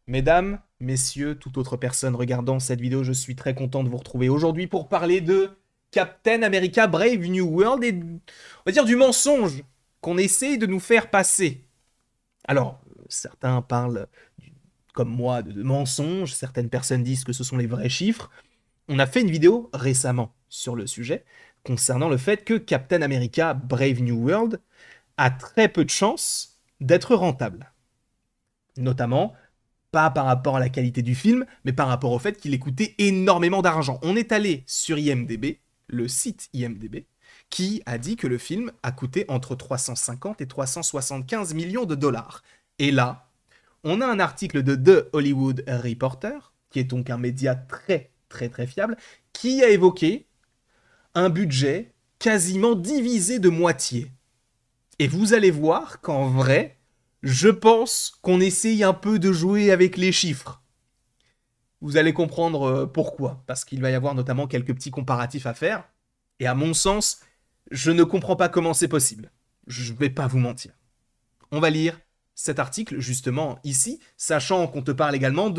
Mesdames, messieurs, toute autre personne regardant cette vidéo, je suis très content de vous retrouver aujourd'hui pour parler de Captain America Brave New World et, on va dire, du mensonge qu'on essaye de nous faire passer. Alors, certains parlent, comme moi, de mensonges, certaines personnes disent que ce sont les vrais chiffres. On a fait une vidéo récemment sur le sujet concernant le fait que Captain America Brave New World a très peu de chances d'être rentable. Notamment pas par rapport à la qualité du film, mais par rapport au fait qu'il ait coûté énormément d'argent. On est allé sur IMDb, le site IMDb, qui a dit que le film a coûté entre 350 et 375 millions de dollars. Et là, on a un article de The Hollywood Reporter, qui est donc un média très fiable, qui a évoqué un budget quasiment divisé de moitié. Et vous allez voir qu'en vrai, je pense qu'on essaye un peu de jouer avec les chiffres. Vous allez comprendre pourquoi. Parce qu'il va y avoir notamment quelques petits comparatifs à faire. Et à mon sens, je ne comprends pas comment c'est possible. Je vais pas vous mentir. On va lire cet article justement ici, sachant qu'on te parle également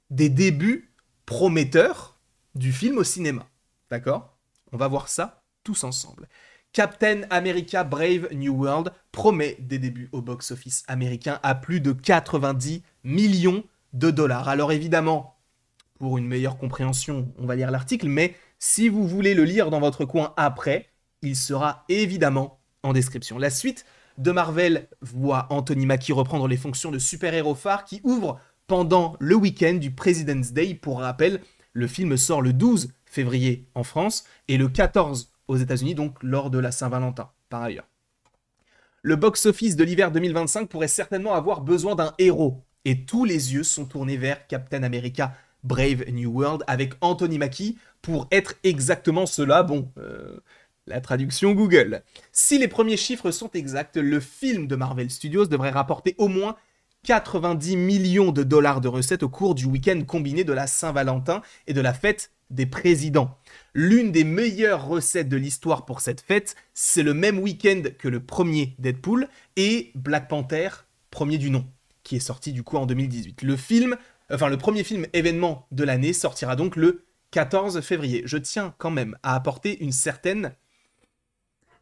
des débuts prometteurs du film au cinéma. D'accord? On va voir ça tous ensemble. Captain America Brave New World promet des débuts au box-office américain à plus de 90 millions de dollars. Alors évidemment, pour une meilleure compréhension, on va lire l'article, mais si vous voulez le lire dans votre coin après, il sera évidemment en description. La suite de Marvel voit Anthony Mackie reprendre les fonctions de super-héros phare qui ouvre pendant le week-end du President's Day. Pour rappel, le film sort le 12 février en France et le 14 aux États-Unis, donc lors de la Saint-Valentin, par ailleurs. Le box-office de l'hiver 2025 pourrait certainement avoir besoin d'un héros, et tous les yeux sont tournés vers Captain America Brave New World avec Anthony Mackie pour être exactement cela. Bon, la traduction Google. Si les premiers chiffres sont exacts, le film de Marvel Studios devrait rapporter au moins 90 millions de dollars de recettes au cours du week-end combiné de la Saint-Valentin et de la fête des présidents. L'une des meilleures recettes de l'histoire pour cette fête, c'est le même week-end que le premier Deadpool et Black Panther, premier du nom, qui est sorti du coup en 2018. Le premier film événement de l'année sortira donc le 14 février. Je tiens quand même à apporter une certaine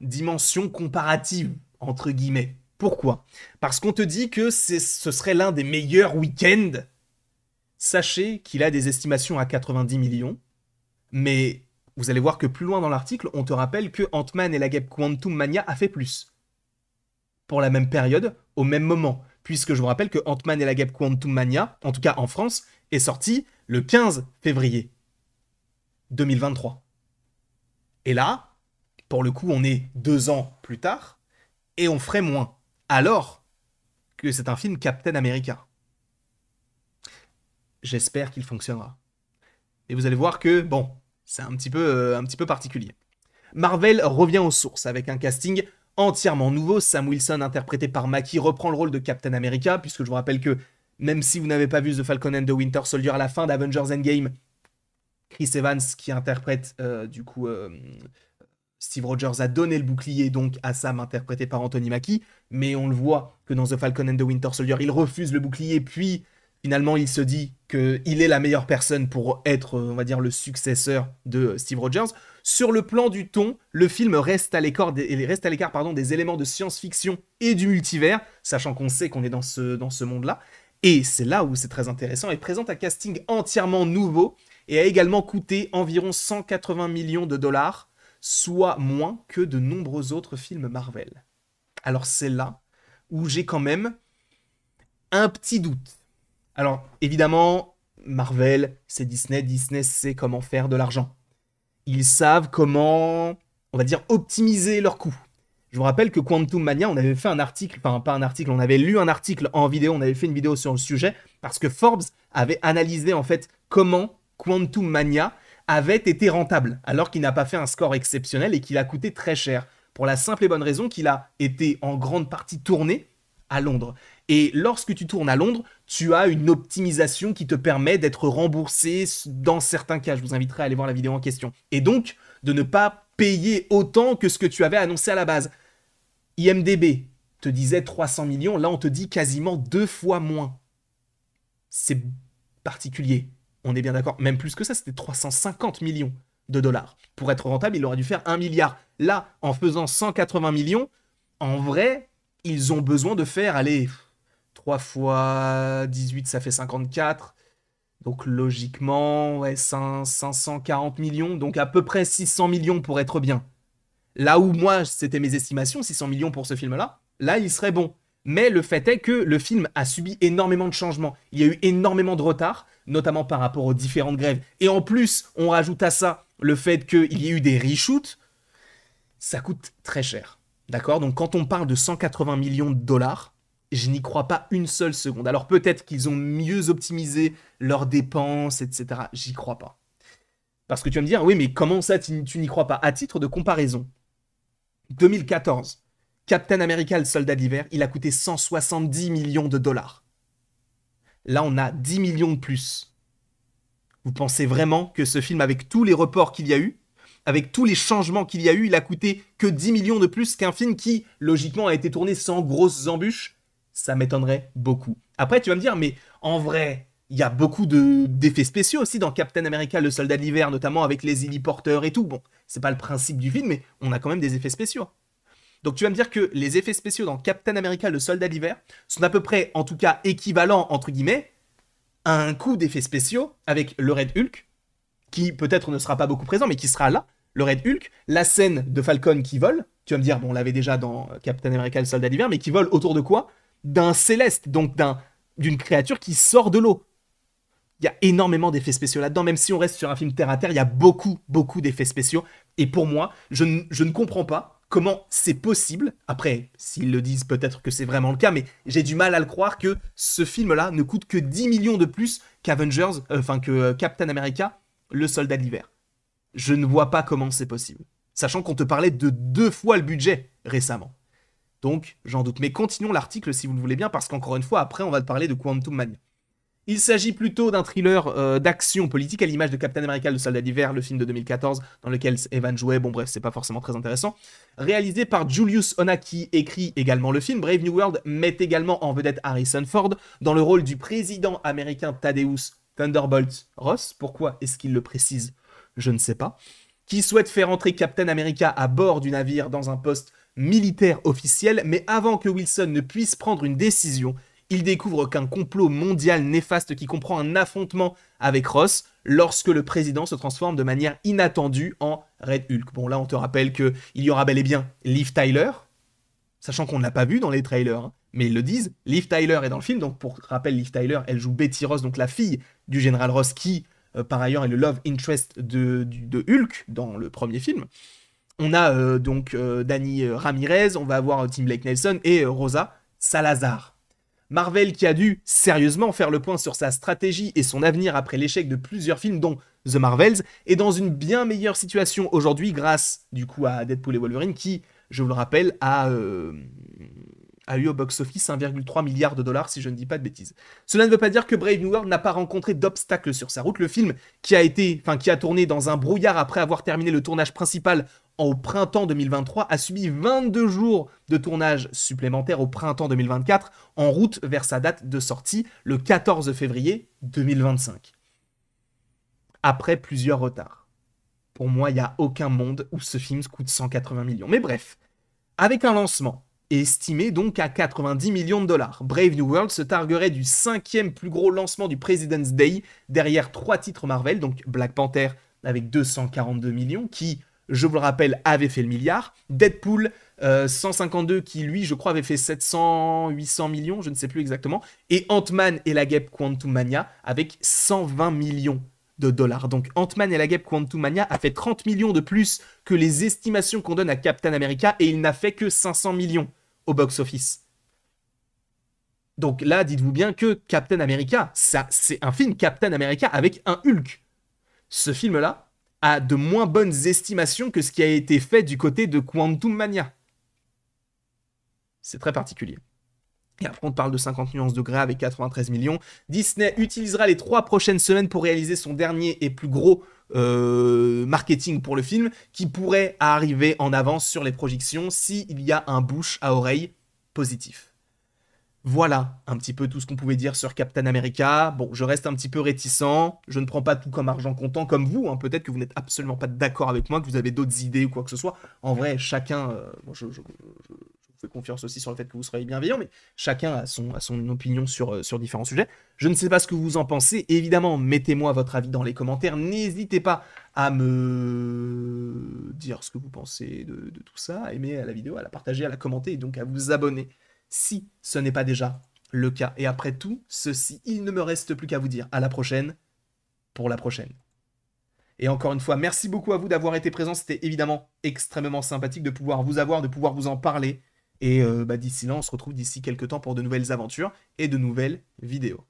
dimension comparative, entre guillemets. Pourquoi? Parce qu'on te dit que ce serait l'un des meilleurs week-ends. Sachez qu'il a des estimations à 90 millions, mais vous allez voir que plus loin dans l'article, on te rappelle que Ant-Man et la guêpe Quantum Mania a fait plus. Pour la même période, au même moment, puisque je vous rappelle que Ant-Man et la guêpe Quantum Mania, en tout cas en France, est sorti le 15 février 2023. Et là, pour le coup, on est 2 ans plus tard, et on ferait moins. Alors que c'est un film Captain America. J'espère qu'il fonctionnera. Et vous allez voir que, bon, c'est un petit peu particulier. Marvel revient aux sources avec un casting entièrement nouveau. Sam Wilson, interprété par Mackie, reprend le rôle de Captain America, puisque je vous rappelle que, même si vous n'avez pas vu The Falcon and the Winter Soldier à la fin d'Avengers Endgame, Chris Evans, qui interprète Steve Rogers, a donné le bouclier donc à Sam, interprété par Anthony Mackie, mais on le voit que dans The Falcon and the Winter Soldier, il refuse le bouclier, puis finalement il se dit qu'il est la meilleure personne pour être, on va dire, le successeur de Steve Rogers. Sur le plan du ton, le film reste à l'écart des éléments de science-fiction et du multivers, sachant qu'on sait qu'on est dans ce monde-là. Et c'est là où c'est très intéressant, et présente un casting entièrement nouveau, et a également coûté environ 180 millions de dollars, soit moins que de nombreux autres films Marvel. Alors c'est là où j'ai quand même un petit doute. Alors évidemment, Marvel, c'est Disney, Disney sait comment faire de l'argent. Ils savent comment, on va dire, optimiser leurs coûts. Je vous rappelle que Quantum Mania, on avait fait un article, enfin pas un article, on avait lu un article en vidéo, on avait fait une vidéo sur le sujet, parce que Forbes avait analysé en fait comment Quantum Mania avait été rentable, alors qu'il n'a pas fait un score exceptionnel et qu'il a coûté très cher, pour la simple et bonne raison qu'il a été en grande partie tourné à Londres. Et lorsque tu tournes à Londres, tu as une optimisation qui te permet d'être remboursé dans certains cas. Je vous inviterai à aller voir la vidéo en question. Et donc, de ne pas payer autant que ce que tu avais annoncé à la base. IMDb te disait 300 millions, là on te dit quasiment 2 fois moins. c'est particulier. On est bien d'accord. Même plus que ça, c'était 350 millions de dollars. Pour être rentable, il aurait dû faire 1 milliard. Là, en faisant 180 millions, en vrai, ils ont besoin de faire, allez, 3 fois 18, ça fait 54. Donc logiquement, ouais, 540 millions, donc à peu près 600 millions pour être bien. Là où moi, c'était mes estimations, 600 millions pour ce film-là, là, il serait bon. Mais le fait est que le film a subi énormément de changements. Il y a eu énormément de retard, notamment par rapport aux différentes grèves. Et en plus, on rajoute à ça le fait qu'il y ait eu des reshoots. Ça coûte très cher. D'accord? Donc quand on parle de 180 millions de dollars, je n'y crois pas une seule seconde. Alors peut-être qu'ils ont mieux optimisé leurs dépenses, etc. J'y crois pas. Parce que tu vas me dire, oui, mais comment ça, tu n'y crois pas? À titre de comparaison, 2014, Captain America, le soldat d'hiver, il a coûté 170 millions de dollars. Là, on a 10 millions de plus. Vous pensez vraiment que ce film, avec tous les reports qu'il y a eu, avec tous les changements qu'il y a eu, il a coûté que 10 millions de plus qu'un film qui, logiquement, a été tourné sans grosses embûches? Ça m'étonnerait beaucoup. Après, tu vas me dire, mais en vrai, il y a beaucoup d'effets spéciaux aussi dans Captain America, le soldat d'hiver, notamment avec les héliporteurs et tout. Bon, c'est pas le principe du film, mais on a quand même des effets spéciaux. Donc tu vas me dire que les effets spéciaux dans Captain America, le soldat d'hiver, sont à peu près, en tout cas, équivalents, entre guillemets, à un coup d'effets spéciaux avec le Red Hulk, qui peut-être ne sera pas beaucoup présent, mais qui sera là, le Red Hulk, la scène de Falcon qui vole, tu vas me dire, bon, on l'avait déjà dans Captain America, le soldat d'hiver, mais qui vole autour de quoi? D'un céleste, donc d'une créature qui sort de l'eau. Il y a énormément d'effets spéciaux là-dedans, même si on reste sur un film terre à terre, il y a beaucoup, beaucoup d'effets spéciaux. Et pour moi, je ne comprends pas comment c'est possible. Après, s'ils le disent, peut-être que c'est vraiment le cas, mais j'ai du mal à le croire que ce film-là ne coûte que 10 millions de plus qu'Avengers, que Captain America, le soldat d'hiver. Je ne vois pas comment c'est possible. Sachant qu'on te parlait de 2 fois le budget récemment. Donc, j'en doute. Mais continuons l'article si vous le voulez bien, parce qu'encore une fois, après, on va te parler de Quantum Mania. Il s'agit plutôt d'un thriller d'action politique à l'image de Captain America, le soldat d'hiver, le film de 2014, dans lequel Evan jouait. Bon bref, c'est pas forcément très intéressant. Réalisé par Julius Onah, qui écrit également le film. Brave New World met également en vedette Harrison Ford dans le rôle du président américain Thaddeus Thunderbolt Ross. Pourquoi est-ce qu'il le précise? Je ne sais pas. Qui souhaite faire entrer Captain America à bord du navire dans un poste militaire officiel, mais avant que Wilson ne puisse prendre une décision, il découvre qu'un complot mondial néfaste qui comprend un affrontement avec Ross lorsque le président se transforme de manière inattendue en Red Hulk. Bon, là, on te rappelle qu'il y aura bel et bien Liv Tyler, sachant qu'on ne l'a pas vu dans les trailers, hein, mais ils le disent. Liv Tyler est dans le film, donc pour rappel, Liv Tyler, elle joue Betty Ross, donc la fille du général Ross, qui, par ailleurs, est le love interest de Hulk dans le premier film. On a Danny Ramirez, on va avoir Tim Blake Nelson et Rosa Salazar. Marvel qui a dû sérieusement faire le point sur sa stratégie et son avenir après l'échec de plusieurs films dont The Marvels est dans une bien meilleure situation aujourd'hui grâce du coup à Deadpool et Wolverine qui, je vous le rappelle, a eu au box-office 1,3 milliard de dollars si je ne dis pas de bêtises. Cela ne veut pas dire que Brave New World n'a pas rencontré d'obstacles sur sa route. Le film qui a tourné dans un brouillard après avoir terminé le tournage principal au printemps 2023 a subi 22 jours de tournage supplémentaires au printemps 2024 en route vers sa date de sortie le 14 février 2025. Après plusieurs retards. Pour moi, il n'y a aucun monde où ce film coûte 180 millions. Mais bref, avec un lancement estimé donc à 90 millions de dollars, Brave New World se targuerait du 5e plus gros lancement du President's Day derrière 3 titres Marvel, donc Black Panther avec 242 millions qui, je vous le rappelle, avait fait le milliard. Deadpool, 152, qui lui, je crois, avait fait 700, 800 millions, je ne sais plus exactement. Et Ant-Man et la Guêpe Quantum Mania avec 120 millions de dollars. Donc Ant-Man et la Guêpe Quantum Mania a fait 30 millions de plus que les estimations qu'on donne à Captain America et il n'a fait que 500 millions au box-office. Donc là, dites-vous bien que Captain America, c'est un film Captain America avec un Hulk. Ce film-là a de moins bonnes estimations que ce qui a été fait du côté de Quantum Mania. C'est très particulier. Et après, on parle de 50 nuances de grès avec 93 millions. Disney utilisera les 3 prochaines semaines pour réaliser son dernier et plus gros marketing pour le film, qui pourrait arriver en avance sur les projections s'il y a un bouche à oreille positif. Voilà un petit peu tout ce qu'on pouvait dire sur Captain America. Bon, je reste un petit peu réticent, je ne prends pas tout comme argent comptant comme vous, hein. Peut-être que vous n'êtes absolument pas d'accord avec moi, que vous avez d'autres idées ou quoi que ce soit. En vrai, chacun, bon, je vous fais confiance aussi sur le fait que vous soyez bienveillant, mais chacun a son opinion sur différents sujets. Je ne sais pas ce que vous en pensez. Évidemment, mettez-moi votre avis dans les commentaires. N'hésitez pas à me dire ce que vous pensez de tout ça, à aimer la vidéo, à la partager, à la commenter et donc à vous abonner si ce n'est pas déjà le cas. Et après tout ceci, il ne me reste plus qu'à vous dire à la prochaine pour la prochaine. Et encore une fois, merci beaucoup à vous d'avoir été présent. C'était évidemment extrêmement sympathique de pouvoir vous avoir, de pouvoir vous en parler. Et d'ici là, on se retrouve d'ici quelques temps pour de nouvelles aventures et de nouvelles vidéos.